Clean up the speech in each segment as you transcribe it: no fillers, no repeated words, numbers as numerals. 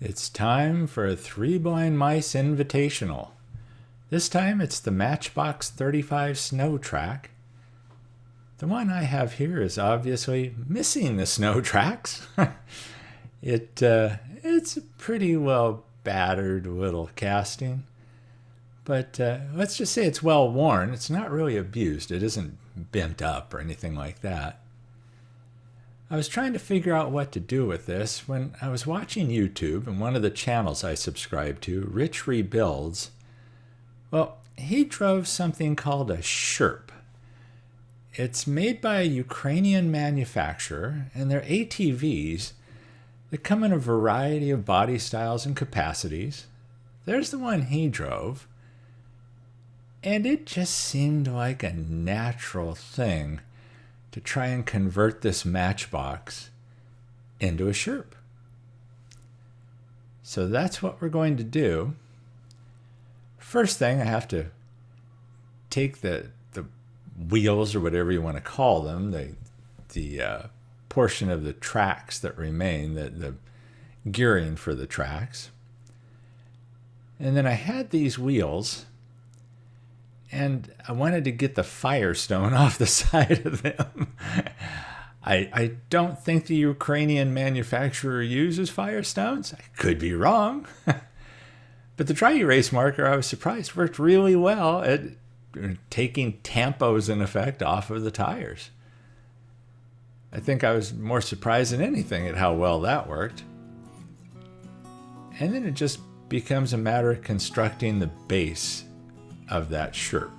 It's time for a Three Blind Mice invitational. This time it's the Matchbox 35 Snow-Trac. The one I have here is obviously missing the snow tracks. It's a pretty well battered little casting, but let's just say it's well worn. It's not really abused. It isn't bent up or anything like that. I was trying to figure out what to do with this when I was watching YouTube, and one of the channels I subscribe to, Rich Rebuilds, well, he drove something called a Sherp. It's made by a Ukrainian manufacturer, and they're ATVs that come in a variety of body styles and capacities. There's the one he drove, and it just seemed like a natural thing to try and convert this Matchbox into a Sherp. So that's what we're going to do. First thing, I have to take the wheels, or whatever you want to call them, the portion of the tracks that remain, the gearing for the tracks. And then I had these wheels, and I wanted to get the Firestone off the side of them. I don't think the Ukrainian manufacturer uses Firestones. I could be wrong. But the dry erase marker, I was surprised, worked really well at taking tampos, in effect, off of the tires. I think I was more surprised than anything at how well that worked. And then it just becomes a matter of constructing the base of that Sherp.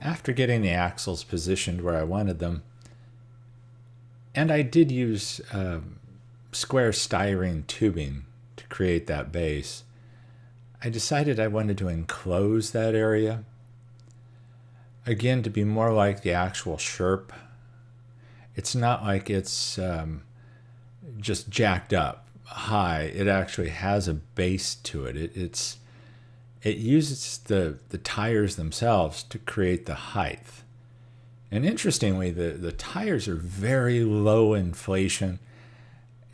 After getting the axles positioned where I wanted them, and I did use square styrene tubing to create that base, I decided I wanted to enclose that area, again, to be more like the actual Sherp. It's not like it's just jacked up high. It actually has a base to it. It uses the tires themselves to create the height. And interestingly, the tires are very low inflation,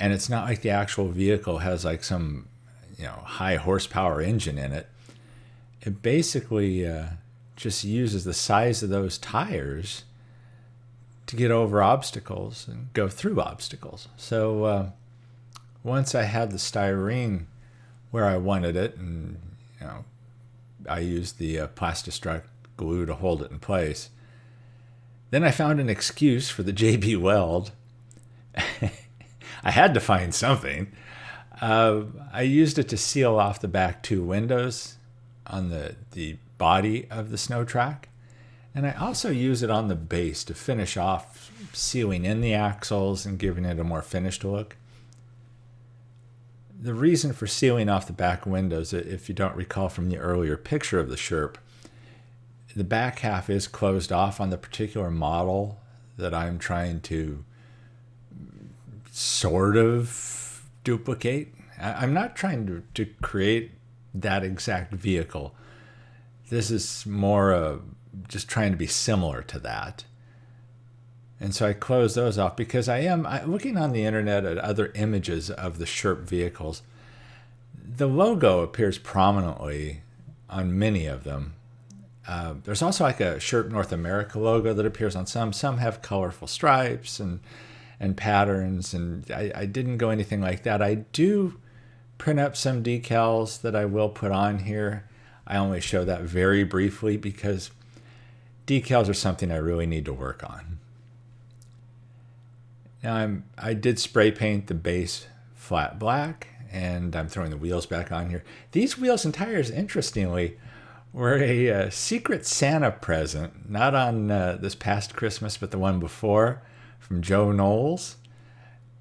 and it's not like the actual vehicle has like some high horsepower engine in it. It basically just uses the size of those tires to get over obstacles and go through obstacles. So once I had the styrene where I wanted it, and I used the Plastistruct glue to hold it in place. Then I found an excuse for the JB Weld. I had to find something. I used it to seal off the back two windows on the body of the Snow-Trac. And I also use it on the base to finish off sealing in the axles and giving it a more finished look. the reason for sealing off the back windows, if you don't recall from the earlier picture of the Sherp, the back half is closed off on the particular model that I'm trying to sort of duplicate. I'm not trying to create that exact vehicle. This is more just trying to be similar to that. And so I close those off because I'm looking on the internet at other images of the Sherp vehicles. The logo appears prominently on many of them. There's also like a Sherp North America logo that appears on some. Some have colorful stripes and patterns, and I didn't go anything like that. I do print up some decals that I will put on here. I only show that very briefly because decals are something I really need to work on. Now I did spray paint the base flat black, and I'm throwing the wheels back on here. These wheels and tires, interestingly, were a Secret Santa present, not on this past Christmas, but the one before, from Joe Knowles.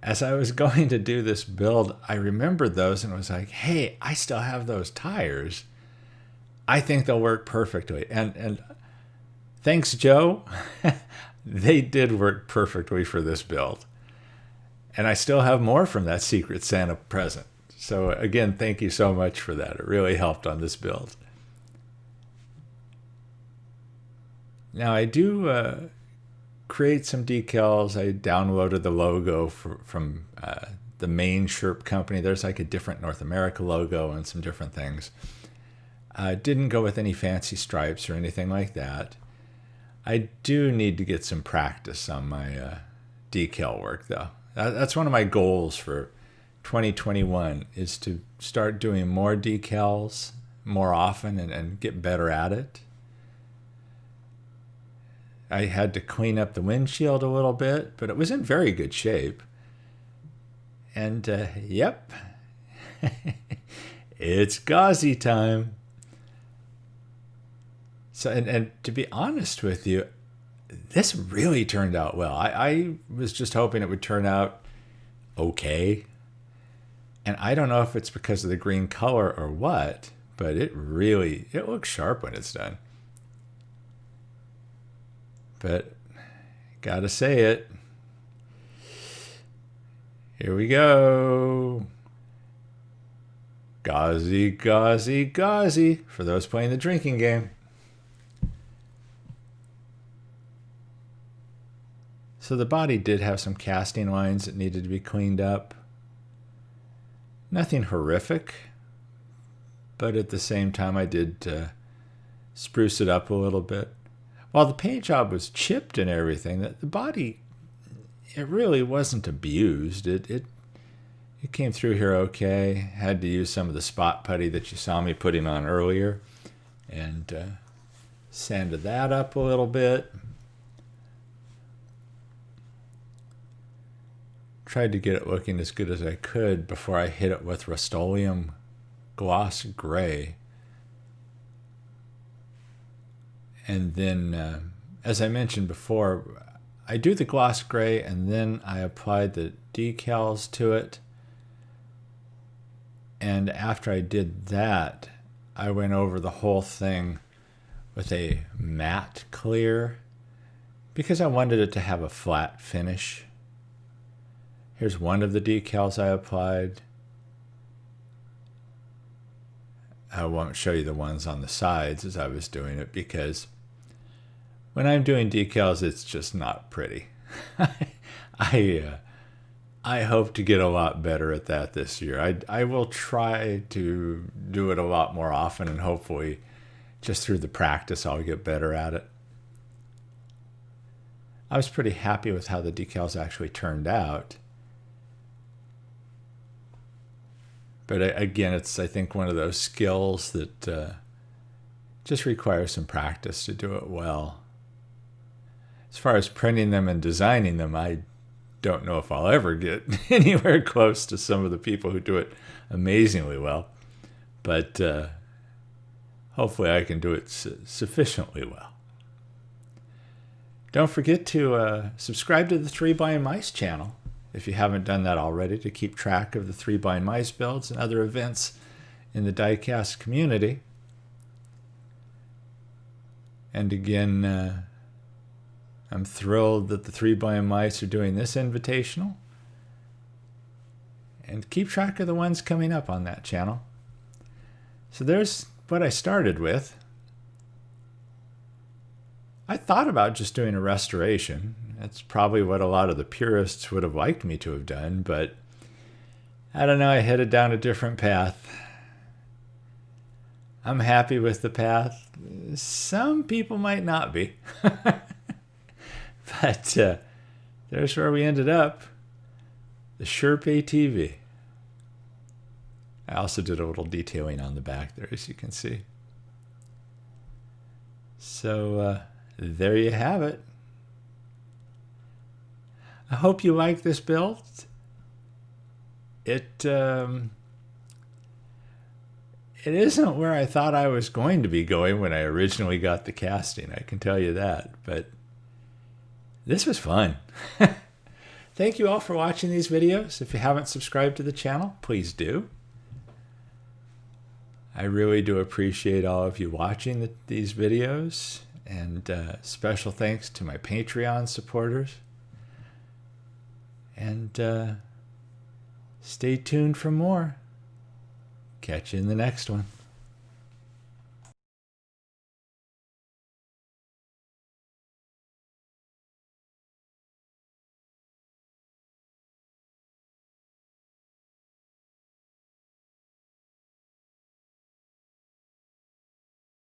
As I was going to do this build, I remembered those and was like, hey, I still have those tires. I think they'll work perfectly. And thanks, Joe. They did work perfectly for this build. And I still have more from that Secret Santa present. So again, thank you so much for that. It really helped on this build. Now I do create some decals. I downloaded the logo from the main Sherp company. There's like a different North America logo and some different things. I didn't go with any fancy stripes or anything like that. I do need to get some practice on my decal work, though. That's one of my goals for 2021 is to start doing more decals more often and get better at it. I had to clean up the windshield a little bit, but it was in very good shape. And yep, it's gauzy time. So, and to be honest with you, this really turned out well. I was just hoping it would turn out okay. And I don't know if it's because of the green color or what, but it looks sharp when it's done. But gotta say it. Here we go. Gauzy, gauzy, gauzy for those playing the drinking game. So the body did have some casting lines that needed to be cleaned up. Nothing horrific, but at the same time I did spruce it up a little bit. While the paint job was chipped and everything, the body, it really wasn't abused. It came through here okay. Had to use some of the spot putty that you saw me putting on earlier and sanded that up a little bit. Tried to get it looking as good as I could before I hit it with Rustoleum gloss gray. And then, as I mentioned before, I do the gloss gray and then I applied the decals to it. And after I did that, I went over the whole thing with a matte clear because I wanted it to have a flat finish. Here's one of the decals I applied. I won't show you the ones on the sides as I was doing it because when I'm doing decals, it's just not pretty. I hope to get a lot better at that this year. I will try to do it a lot more often, and hopefully just through the practice I'll get better at it. I was pretty happy with how the decals actually turned out. But again, it's, I think, one of those skills that just requires some practice to do it well. As far as printing them and designing them, I don't know if I'll ever get anywhere close to some of the people who do it amazingly well. But hopefully I can do it sufficiently well. Don't forget to subscribe to the Three Blind Mice channel. if you haven't done that already, to keep track of the Three Blind Mice builds and other events in the diecast community. And again, I'm thrilled that the Three Blind Mice are doing this invitational. And keep track of the ones coming up on that channel. So there's what I started with. I thought about just doing a restoration. That's probably what a lot of the purists would have liked me to have done, but I don't know, I headed down a different path. I'm happy with the path. Some people might not be. But there's where we ended up. The Sherp ATV. I also did a little detailing on the back there, as you can see. So there you have it. I hope you like this build. It isn't where I thought I was going to be going when I originally got the casting, I can tell you that, but this was fun. Thank you all for watching these videos. If you haven't subscribed to the channel, please do. I really do appreciate all of you watching these videos, and special thanks to my Patreon supporters. And stay tuned for more. Catch you in the next one.